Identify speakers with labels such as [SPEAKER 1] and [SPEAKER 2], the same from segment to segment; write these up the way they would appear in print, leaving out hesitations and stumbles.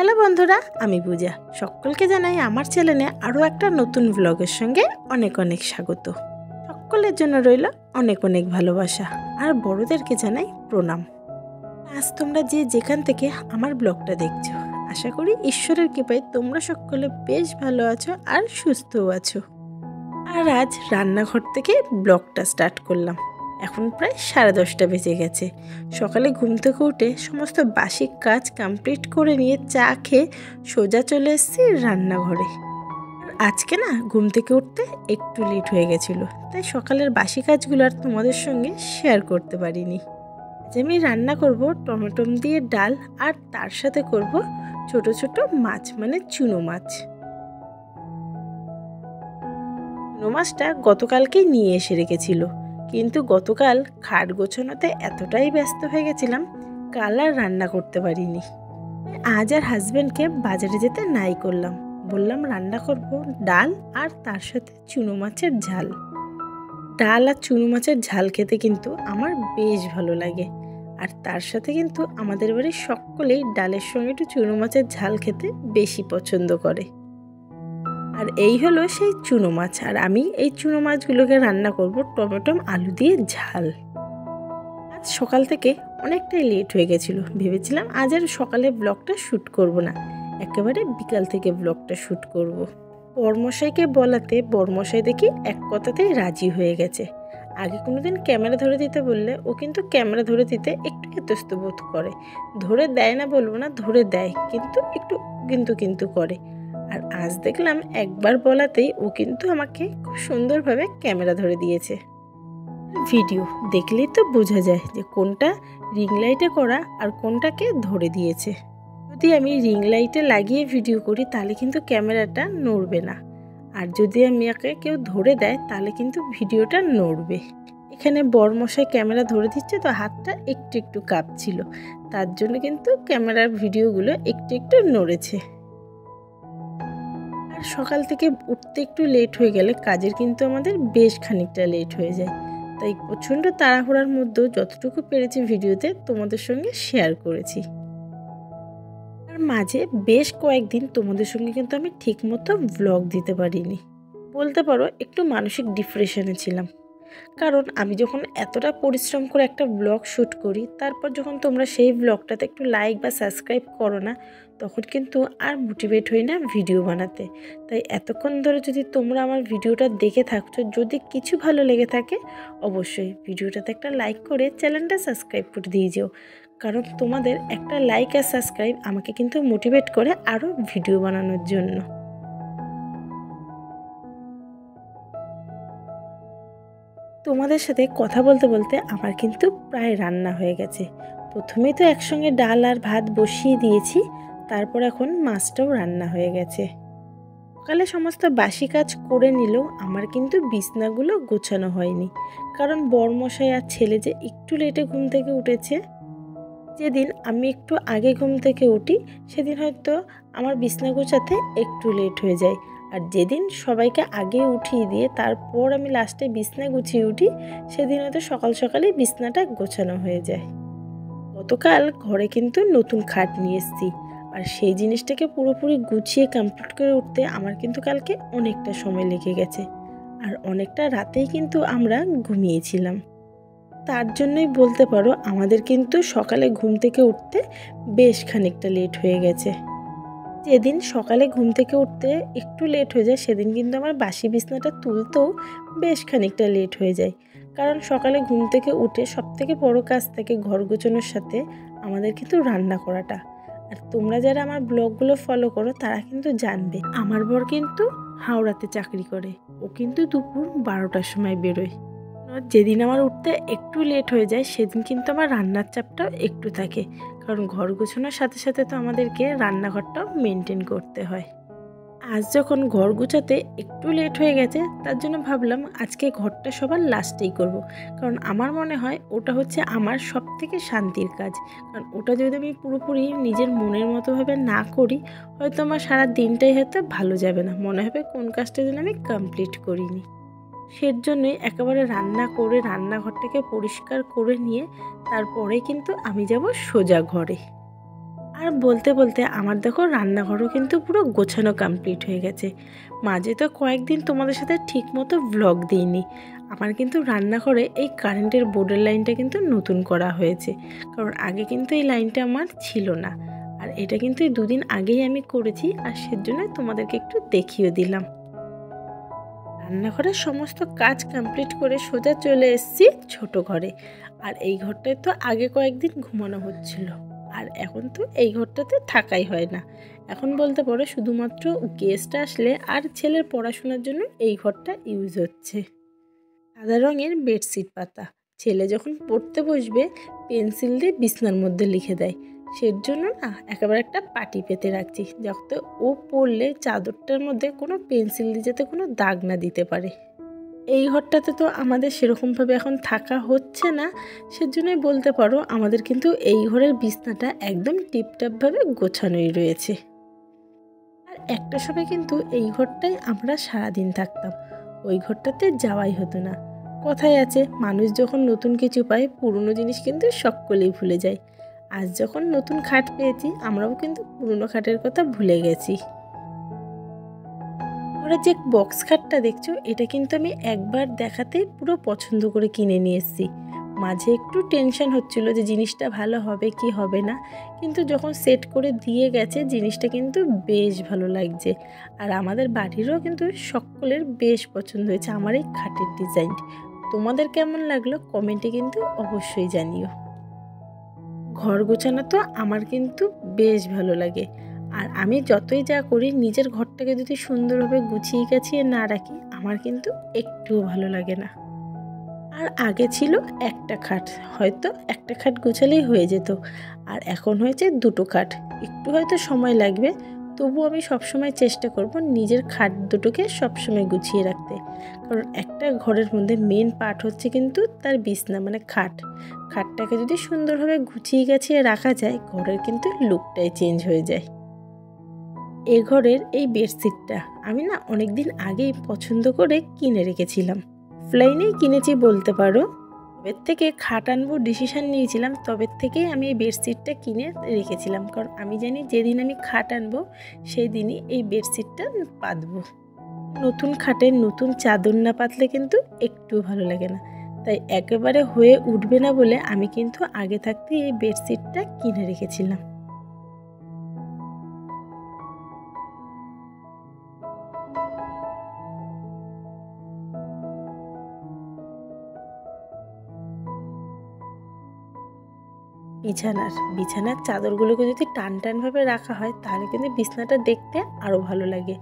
[SPEAKER 1] Hello বন্ধুরা, আমি পূজা। সকলকে জানাই আমার চ্যানেলে আরও একটা নতুন ব্লগের সঙ্গে অনেক অনেক স্বাগত। সকলের জন্য রইল অনেক অনেক ভালোবাসা আর বড়দেরকে জানাই প্রণাম। আজ তোমরা যে যেখান থেকে আমার ব্লগটা দেখছো, আশা করি ঈশ্বরের কৃপায় তোমরা সকলে বেশ ভালো আছো আর সুস্থও আছো। আর আজ রান্নাঘর থেকে ব্লগটা স্টার্ট করলাম। এখন প্রায় 10:30 বেজে গেছে। সকালে ঘুম থেকে উঠে সমস্ত বাসি কাজ কমপ্লিট করে নিয়ে চা খেয়ে সোজা চলে এসেছি রান্নাঘরে। আজকে না ঘুম থেকে উঠতে একটু লেট হয়ে গেছিলো, তাই সকালের বাসি কাজগুলো আর তোমাদের সঙ্গে শেয়ার করতে পারিনি। আজ আমি রান্না করব টমেটো দিয়ে ডাল, আর তার সাথে করব ছোট ছোট মাছ, মানে চুনো মাছ। চুনো মাছটা গতকালকেই নিয়ে এসে রেখেছিল, কিন্তু গতকাল খাট গোছানোতে এতটাই ব্যস্ত হয়ে গেছিলাম, কাল আর রান্না করতে পারিনি। আজ আর হাজব্যান্ডকে বাজারে যেতে নাই করলাম, বললাম রান্না করব ডাল আর তার সাথে চুনো মাছের ঝাল। ডাল আর চুনো মাছের ঝাল খেতে কিন্তু আমার বেশ ভালো লাগে, আর তার সাথে কিন্তু আমাদের বাড়ির সকলেই ডালের সঙ্গে একটু চুনো মাছের ঝাল খেতে বেশি পছন্দ করে। আর এই হলো সেই চুনো মাছ, আর আমি এই চুনো মাছগুলোকে রান্না করব টমেটো আলু দিয়ে ঝাল। আজ সকাল থেকে অনেকটাই লেট হয়ে গেছিলো, ভেবেছিলাম আজ আর সকালে ব্লগটা শ্যুট করব না, একেবারে বিকাল থেকে ব্লগটা শ্যুট করব। বরমশাইকে বলাতে বরমশাই দেখি এক কথাতেই রাজি হয়ে গেছে। আগে কোনোদিন ক্যামেরা ধরে দিতে বললে ও কিন্তু ক্যামেরা ধরে দিতে একটু ইতস্ত বোধ করে। ধরে দেয় না বলবো না, ধরে দেয়, কিন্তু একটু কিন্তু করে। আর আজ দেখলাম একবার বলাতেই ও কিন্তু আমাকে খুব সুন্দরভাবে ক্যামেরা ধরে দিয়েছে। ভিডিও দেখলেই তো বোঝা যায় যে কোনটা রিং লাইটে করা আর কোনটাকে ধরে দিয়েছে। যদি আমি রিং লাইটে লাগিয়ে ভিডিও করি তাহলে কিন্তু ক্যামেরাটা নড়বে না, আর যদি আমাকে কেউ ধরে দেয় তাহলে কিন্তু ভিডিওটা নড়বে। এখানে বরমশাই ক্যামেরা ধরে দিচ্ছে তো হাতটা একটু একটু কাঁপছিল, তার জন্য কিন্তু ক্যামেরার ভিডিওগুলো একটু একটু নড়েছে। আর সকাল থেকে উঠতে একটু লেট হয়ে গেলে কাজের কিন্তু আমাদের বেশ খানিকটা লেট হয়ে যায়, তাই প্রচণ্ড তাড়াহুড়ার মধ্যেও যতটুকু পেরেছি ভিডিওতে তোমাদের সঙ্গে শেয়ার করেছি। আর মাঝে বেশ কয়েকদিন তোমাদের সঙ্গে কিন্তু আমি ঠিকমতো ব্লগ দিতে পারিনি, বলতে পারো একটু মানসিক ডিপ্রেশনে ছিলাম। কারণ আমি যখন এতটা পরিশ্রম করে একটা ব্লগ শ্যুট করি, তারপর যখন তোমরা সেই ব্লগটাতে একটু লাইক বা সাবস্ক্রাইব করো না, তখন কিন্তু আর মোটিভেট হই না ভিডিও বানাতে। তাই এতক্ষণ ধরে যদি তোমরা আমার ভিডিওটা দেখে থাকছো, যদি কিছু ভালো লেগে থাকে অবশ্যই ভিডিওটাতে একটা লাইক করে চ্যানেলটা সাবস্ক্রাইব করে দিয়ে যেও, কারণ তোমাদের একটা লাইক আর সাবস্ক্রাইব আমাকে কিন্তু মোটিভেট করে আরও ভিডিও বানানোর জন্য। তোমাদের সাথে কথা বলতে বলতে আমার কিন্তু প্রায় রান্না হয়ে গেছে। প্রথমেই তো একসঙ্গে ডাল আর ভাত বসিয়ে দিয়েছি, তারপর এখন মাছটাও রান্না হয়ে গেছে। সকালে সমস্ত বাসি কাজ করে নিলেও আমার কিন্তু বিছনাগুলো গোছানো হয়নি, কারণ বরমশাই আর ছেলে যে একটু লেটে ঘুম থেকে উঠেছে। যেদিন আমি একটু আগে ঘুম থেকে উঠি সেদিন হয়তো আমার বিছনা গোছাতে একটু লেট হয়ে যায়, আর যেদিন সবাইকে আগে উঠিয়ে দিয়ে তারপর আমি লাস্টে বিছনা গুছিয়ে উঠি সেদিন হয়তো সকাল সকালেই বিছনাটা গোছানো হয়ে যায়। গতকাল ঘরে কিন্তু নতুন খাট নিয়ে এসেছি, আর সেই জিনিসটাকে পুরোপুরি গুছিয়ে কমপ্লিট করে উঠতে আমার কিন্তু কালকে অনেকটা সময় লেগে গেছে, আর অনেকটা রাতেই কিন্তু আমরা ঘুমিয়েছিলাম। তার জন্যই বলতে পারো আমাদের কিন্তু সকালে ঘুম থেকে উঠতে বেশ খানিকটা লেট হয়ে গেছে। যেদিন সকালে ঘুম থেকে উঠতে একটু লেট হয়ে যায় সেদিন কিন্তু আমার বাসি বিছনাটা তুলতেও বেশ খানিকটা লেট হয়ে যায়, কারণ সকালে ঘুম থেকে উঠে সবথেকে বড় কাজ থাকে ঘর গোছানোর সাথে আমাদের কিন্তু রান্না করাটা। আর তোমরা যারা আমার ব্লগগুলো ফলো করো তারা কিন্তু জানবে আমার বর কিন্তু হাওড়াতে চাকরি করে, ও কিন্তু দুপুর 12টার সময় বেরোয়। যেদিন আমার উঠতে একটু লেট হয়ে যায় সেদিন কিন্তু আমার রান্নার চাপটাও একটু থাকে, কারণ ঘর গোছানোর সাথে সাথে তো আমাদেরকে রান্নাঘরটাও মেনটেন করতে হয়। আজ যখন ঘর গোছাতে একটু লেট হয়ে গেছে তার জন্য ভাবলাম আজকে ঘরটা সবার লাস্টেই করব, কারণ আমার মনে হয় ওটা হচ্ছে আমার সবথেকে শান্তির কাজ। কারণ ওটা যদি আমি পুরোপুরি নিজের মনের মতোভাবে না করি হয়তো আমার সারা দিনটাই হয়তো ভালো যাবে না, মনে হবে কোন কাজটা যেন আমি কমপ্লিট করিনি। সের জন্যই একেবারে রান্না করে রান্নাঘরটাকে পরিষ্কার করে নিয়ে তারপরে কিন্তু আমি যাব সোজা ঘরে। আর বলতে বলতে আমার দেখো রান্নাঘরও কিন্তু পুরো গোছানো কমপ্লিট হয়ে গেছে। মাঝে তো কয়েকদিন তোমাদের সাথে ঠিকমতো ব্লগ দিইনি। আমার কিন্তু রান্নাঘরে এই কারেন্টের বোর্ডের লাইনটা কিন্তু নতুন করা হয়েছে, কারণ আগে কিন্তু এই লাইনটা আমার ছিল না। আর এটা কিন্তু এই দুদিন আগেই আমি করেছি, আর সেজন্য তোমাদেরকে একটু দেখিয়ে দিলাম। রান্নাঘরের সমস্ত কাজ কমপ্লিট করে সোজা চলে এসেছি ছোট ঘরে। আর এই ঘরটায় তো আগে কয়েকদিন ঘুমানো হচ্ছিল, আর এখন তো এই ঘরটাতে থাকাই হয় না। এখন বলতে পারো শুধুমাত্র গেস্ট আসলে আর ছেলের পড়াশোনার জন্য এই ঘরটা ইউজ হচ্ছে। সাদা রঙের বেডশিট পাতা, ছেলে যখন পড়তে বসবে পেন্সিল দিয়ে বিছনার মধ্যে লিখে দেয়, সের জন্য না একেবারে একটা পাটি পেতে রাখছি, যাতে ও পড়লে চাদরটার মধ্যে কোনো পেন্সিল দিয়ে যাতে কোনো দাগ না দিতে পারে। এই ঘরটাতে তো আমাদের সেরকমভাবে এখন থাকা হচ্ছে না, সেজন্যই বলতে পারো আমাদের কিন্তু এই ঘরের বিছনাটা একদম টিপটাপভাবে গোছানোই রয়েছে। আর একটা সময় কিন্তু এই ঘরটাই আমরা সারাদিন থাকতাম, ওই ঘরটাতে যাওয়াই হতো না। কথায় আছে, মানুষ যখন নতুন কিছু পায় পুরনো জিনিস কিন্তু সকলেই ভুলে যায়। আজ যখন নতুন খাট পেয়েছি আমরাও কিন্তু পুরনো খাটের কথা ভুলে গেছি। ওরা যে বক্স খাটটা দেখছো, এটা কিন্তু আমি একবার দেখাতেই পুরো পছন্দ করে কিনে নিয়ে এসেছি। মাঝে একটু টেনশন হচ্ছিল যে জিনিসটা ভালো হবে কি হবে না, কিন্তু যখন সেট করে দিয়ে গেছে জিনিসটা কিন্তু বেশ ভালো লাগছে। আর আমাদের বাড়িরও কিন্তু সকলের বেশ পছন্দ হয়েছে আমার এই খাটের ডিজাইন। তোমাদের কেমন লাগলো কমেন্টে কিন্তু অবশ্যই জানিও। ঘর গোছানো তো আমার কিন্তু বেশ ভালো লাগে, আর আমি যতই যা করি নিজের ঘরটাকে যদি সুন্দরভাবে গুছিয়ে গাছিয়ে না রাখি আমার কিন্তু একটুও ভালো লাগে না। আর আগে ছিল একটা খাট, হয়তো একটা খাট গুছালেই হয়ে যেত, আর এখন হয়েছে দুটো খাট। একটু হয়তো সময় লাগবে, তবুও আমি সবসময় চেষ্টা করব নিজের খাট দুটোকে সবসময় গুছিয়ে রাখতে। কারণ একটা ঘরের মধ্যে মেন পার্ট হচ্ছে কিন্তু তার বিছনা মানে খাটটাকে যদি সুন্দরভাবে গুছিয়ে গাছিয়ে রাখা যায় ঘরের কিন্তু লুকটাই চেঞ্জ হয়ে যায়। এ ঘরের এই বেডশিটটা আমি না অনেক দিন আগেই পছন্দ করে কিনে রেখেছিলাম, অফলাইনেই কিনেছি বলতে পারো। তবে থেকে খাট আনবো ডিসিশান নিয়েছিলাম, তবে থেকেই আমি এই বেডশিটটা কিনে রেখেছিলাম, কারণ আমি জানি যেদিন আমি খাট আনবো সেই দিনই এই বেডশিটটা পাতবো। নতুন খাটের নতুন চাদর না পাতলে কিন্তু একটু ভালো লাগে না, তাই একেবারে হয়ে উঠবে না বলে আমি কিন্তু আগে থাকতে এই বেডশিটটা কিনে রেখেছিলাম। বিছানার চাদরগুলোকে যদি টান টানভাবে রাখা হয় তাহলে কিন্তু বিছনাটা দেখতে আরও ভালো লাগে।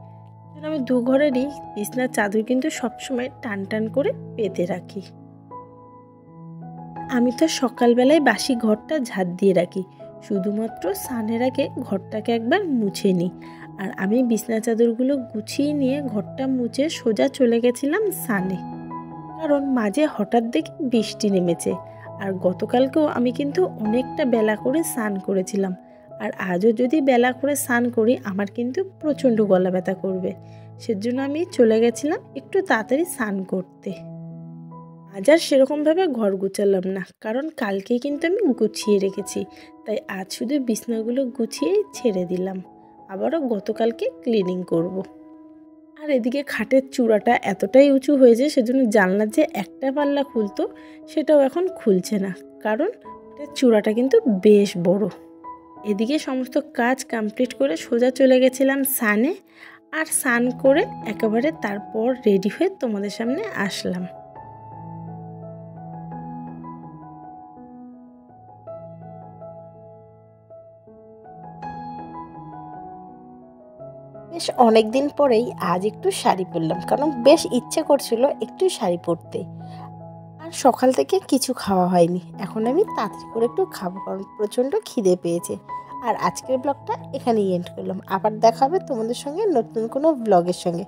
[SPEAKER 1] আমি দু ঘরেরই বিছনার চাদর কিন্তু সবসময় টান টান করে পেতে রাখি। আমি তো সকালবেলায় বাসি ঘরটা ঝাড় দিয়ে রাখি, শুধুমাত্র স্নানের আগে ঘরটাকে একবার মুছে নিই। আর আমি বিছনা চাদরগুলো গুছিয়ে নিয়ে ঘরটা মুছে সোজা চলে গেছিলাম স্নানে, কারণ মাঝে হঠাৎ দেখি বৃষ্টি নেমেছে। আর গতকালকেও আমি কিন্তু অনেকটা বেলা করে স্নান করেছিলাম, আর আজও যদি বেলা করে স্নান করি আমার কিন্তু প্রচণ্ড গলা ব্যথা করবে, সেজন্য আমি চলে গেছিলাম একটু তাড়াতাড়ি স্নান করতে। আজ আর সেরকমভাবে ঘর গুছালাম না, কারণ কালকেই কিন্তু আমি গুছিয়ে রেখেছি, তাই আজ শুধু বিছনাগুলো গুছিয়ে ছেড়ে দিলাম, আবারও গতকালকে ক্লিনিং করব। আর এদিকে খাটের চূড়াটা এতটাই উঁচু হয়েছে সেজন্য জানলার যে একটা পাল্লা খুলতো সেটাও এখন খুলছে না, কারণ চূড়াটা কিন্তু বেশ বড়। এদিকে সমস্ত কাজ কমপ্লিট করে সোজা চলে গেছিলাম স্নানে, আর স্নান করে একেবারে তারপর রেডি হয়ে তোমাদের সামনে আসলাম। বেশ অনেক দিন পরেই আজ একটু শাড়ি পরলাম, কারণ বেশ ইচ্ছে করছিল একটু শাড়ি পরতে। আর সকাল থেকে কিছু খাওয়া হয়নি, এখন আমি তাড়াতাড়ি করে একটু খাবো, কারণ প্রচণ্ড খিদে পেয়েছে। আর আজকের ব্লগটা এখানেই এন্ড করলাম, আবার দেখা হবে তোমাদের সঙ্গে নতুন কোনো ব্লগের সঙ্গে।